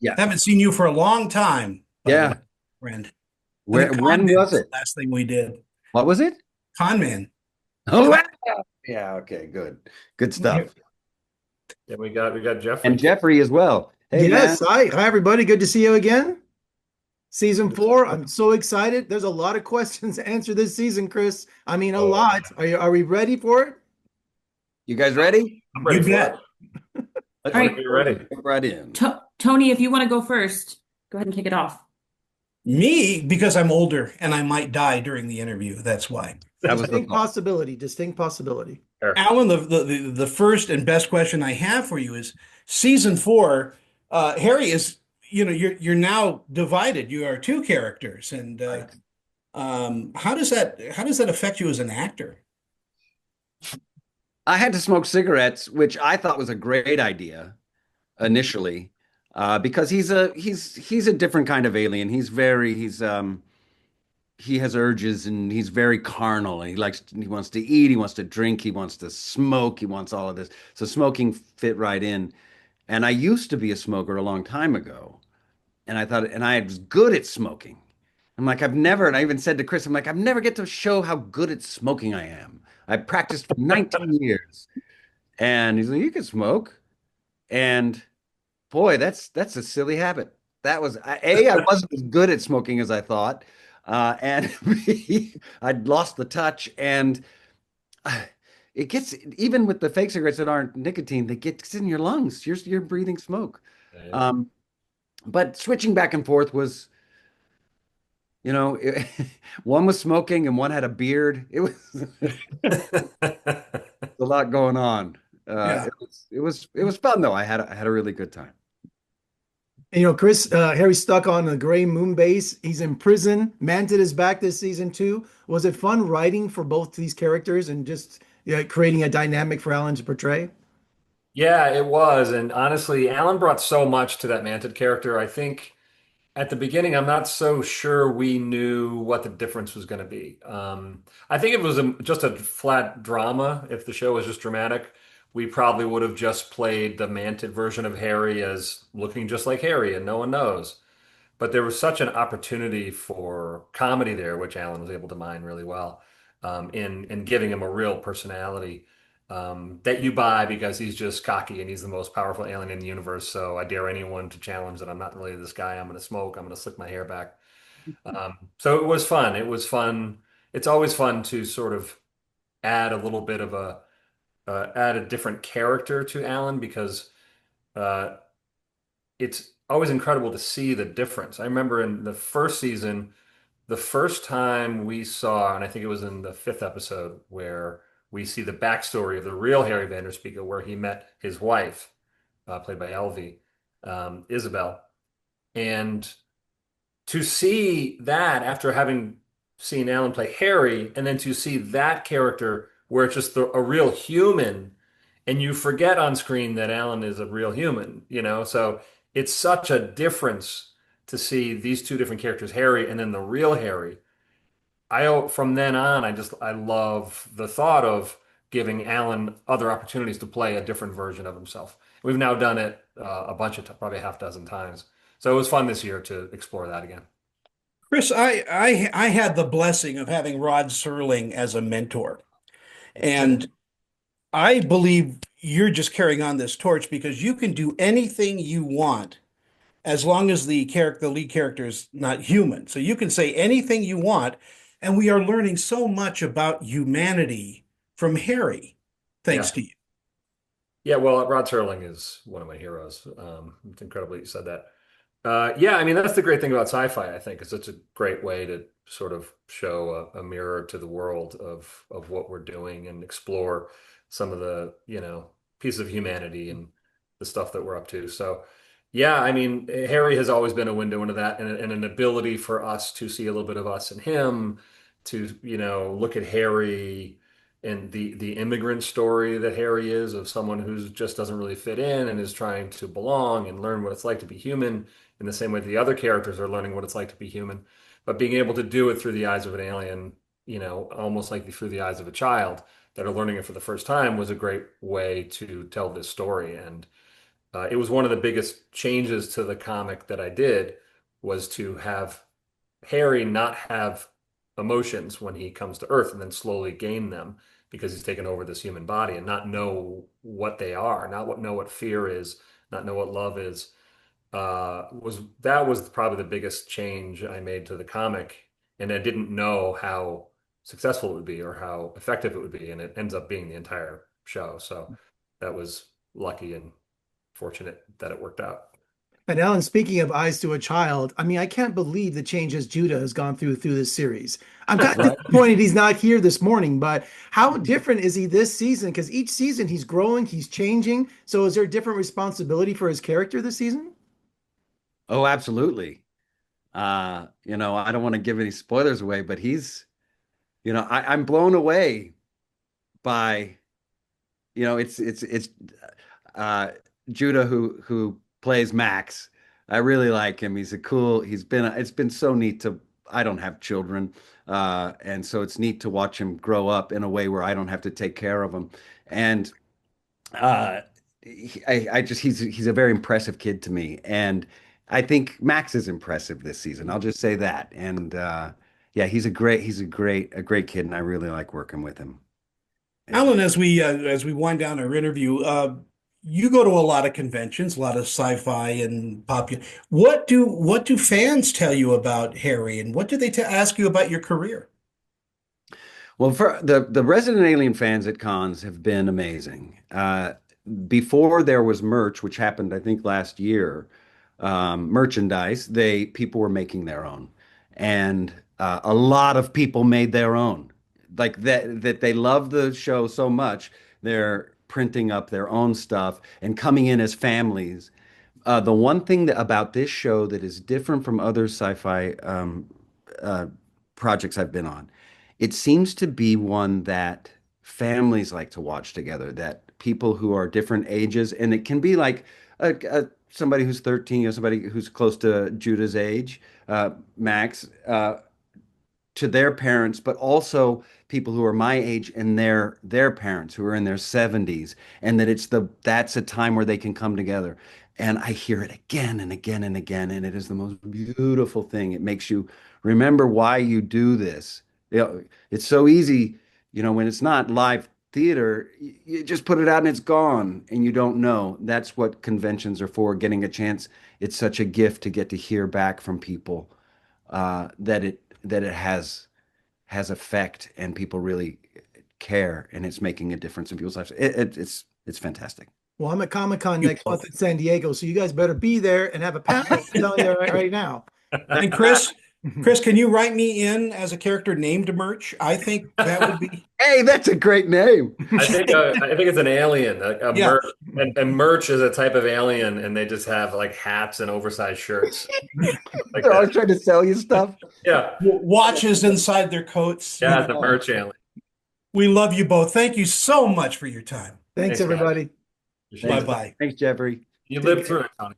Yeah. Haven't seen you for a long time, by the way, Yeah. friend. And the Where, con when man was was it? the last thing we did. What was it? Con man. Oh, wow. Yeah. Okay. Good. Good stuff. Yeah, we got And Jeffrey too. Jeffrey as well. Hey, man. Yes, hi everybody. Good to see you again. Season Good to see four. you. I'm so excited. There's a lot of questions to answer this season, Chris. I mean, a Oh, lot. Are we ready for it? You guys ready? I'm ready You for it. bet. Let's All get right, Whenever you're going. ready. Jump right in. Tony, if you want to go first, go ahead and kick it off. Me, because I'm older and I might die during the interview. That's why. That was the Distinct thought. possibility. Distinct possibility. Sure. Alan, the first and best question I have for you is season four. Harry is, you're now divided. You are two characters, and Right. how does that affect you as an actor? I had to smoke cigarettes, which I thought was a great idea initially, because he's a different kind of alien. He has urges and he's very carnal and he wants to eat, he wants to drink, he wants to smoke, he wants all of this. So smoking fit right in. And I used to be a smoker a long time ago, and I was good at smoking. I'm like, and I even said to Chris, I'm like, I've never get to show how good at smoking I am. I practiced for 19 years. And he's like, you can smoke. And boy, that's a silly habit. I wasn't as good at smoking as I thought. And B, I'd lost the touch. And it gets, even with the fake cigarettes that aren't nicotine, they get in your lungs. You're breathing smoke. Yeah. Um, but switching back and forth was, you know, it, one was smoking and one had a beard. It was a lot going on. Yeah. It was fun though. I had a really good time. Chris, Harry's stuck on the gray moon base. He's in prison. Manted is back this season too. Was it fun writing for both these characters and just creating a dynamic for Alan to portray? Yeah, it was. And honestly, Alan brought so much to that Manted character. I think at the beginning, I'm not so sure we knew what the difference was going to be. I think if it was just a flat drama, if the show was just dramatic, we probably would have just played the Manted version of Harry as looking just like Harry, and no one knows. But there was such an opportunity for comedy there, which Alan was able to mine really well, in giving him a real personality that you buy because he's just cocky and he's the most powerful alien in the universe. So I dare anyone to challenge that I'm not really this guy. I'm going to smoke. I'm going to slick my hair back. So it was fun. It was fun. It's always fun to sort of add a little bit of add a different character to Alan because uh, it's always incredible to see the difference. I remember in the first season, the first time we saw, and I think it was in the fifth episode, where we see the backstory of the real Harry Vanderspiegel, where he met his wife, played by Elvie, Isabel. And to see that after having seen Alan play Harry, and then to see that character where it's just a real human, and you forget on screen that Alan is a real human, you know? So it's such a difference to see these two different characters, Harry and then the real Harry. From then on, I love the thought of giving Alan other opportunities to play a different version of himself. We've now done it a bunch of probably a half dozen times. So it was fun this year to explore that again. Chris, I had the blessing of having Rod Serling as a mentor, and I believe you're just carrying on this torch because you can do anything you want as long as the lead character is not human. So you can say anything you want, and we are learning so much about humanity from Harry, thanks Yeah. to you. Yeah, well, Rod Serling is one of my heroes. It's incredible you said that. Yeah, I mean, that's the great thing about sci-fi, I think, is it's a great way to sort of show a mirror to the world of what we're doing and explore some of the, pieces of humanity and the stuff that we're up to. So, yeah, I mean, Harry has always been a window into that and an ability for us to see a little bit of us in him, to, look at Harry and the immigrant story that Harry is of someone who just doesn't really fit in and is trying to belong and learn what it's like to be human in the same way the other characters are learning what it's like to be human, but being able to do it through the eyes of an alien, almost like through the eyes of a child that are learning it for the first time was a great way to tell this story. And It was one of the biggest changes to the comic that I did was to have Harry not have emotions when he comes to Earth and then slowly gain them because he's taken over this human body and not know what they are, know what fear is, not know what love is. Was probably the biggest change I made to the comic, and I didn't know how successful it would be or how effective it would be, and it ends up being the entire show. So that was lucky and fortunate that it worked out. And Alan, speaking of Eyes to a Child, I mean, I can't believe the changes Judah has gone through this series. I'm kind of Right. disappointed he's not here this morning, but how different is he this season? Because each season he's growing, he's changing. So is there a different responsibility for his character this season? Oh, absolutely. I don't want to give any spoilers away, but I'm blown away by, it's uh Judah who plays Max. I really like him. It's been so neat to I don't have children. And so it's neat to watch him grow up in a way where I don't have to take care of him. And uh he's a very impressive kid to me. And I think Max is impressive this season. I'll just say that. And yeah, a great kid, and I really like working with him. Yeah. Alan, as we wind down our interview, you go to a lot of conventions, a lot of sci-fi and popular. What do fans tell you about Harry, and what do they ask you about your career? Well, for the Resident Alien fans at cons have been amazing. Before there was merch, which happened, I think, last year, merchandise, people were making their own, and a lot of people made their own. Like that they love the show so much, they're printing up their own stuff and coming in as families. The one thing about this show that is different from other sci-fi uh, projects I've been on, it seems to be one that families like to watch together, that people who are different ages, and it can be like somebody who's 13 or somebody who's close to Judah's age, Max, to their parents, but also people who are my age and their parents who are in their 70s, and that that's a time where they can come together. And I hear it again and again and again, and it is the most beautiful thing. It makes you remember why you do this. It's so easy, when it's not live theater, you just put it out and it's gone, and you don't know. That's what conventions are for, getting a chance. It's such a gift to get to hear back from people that it has effect and people really care, and it's making a difference in people's lives. It's fantastic. Well, I'm at Comic-Con You next month both. in San Diego, so you guys better be there and have a panel. I'm telling you right now. And Chris, can you write me in as a character named Merch? I think that would be, Hey, that's a great name. I think it's an alien, a yeah. merch, and merch is a type of alien, and they just have like hats and oversized shirts like They're always that. trying to sell you stuff. Yeah, Watches inside their coats. yeah, it's a merch alien. We love you both. Thank you so much for your time. Thanks, Thanks, guys. everybody. Appreciate it. Bye-bye. Thanks, Jeffrey. You lived through it, Tony.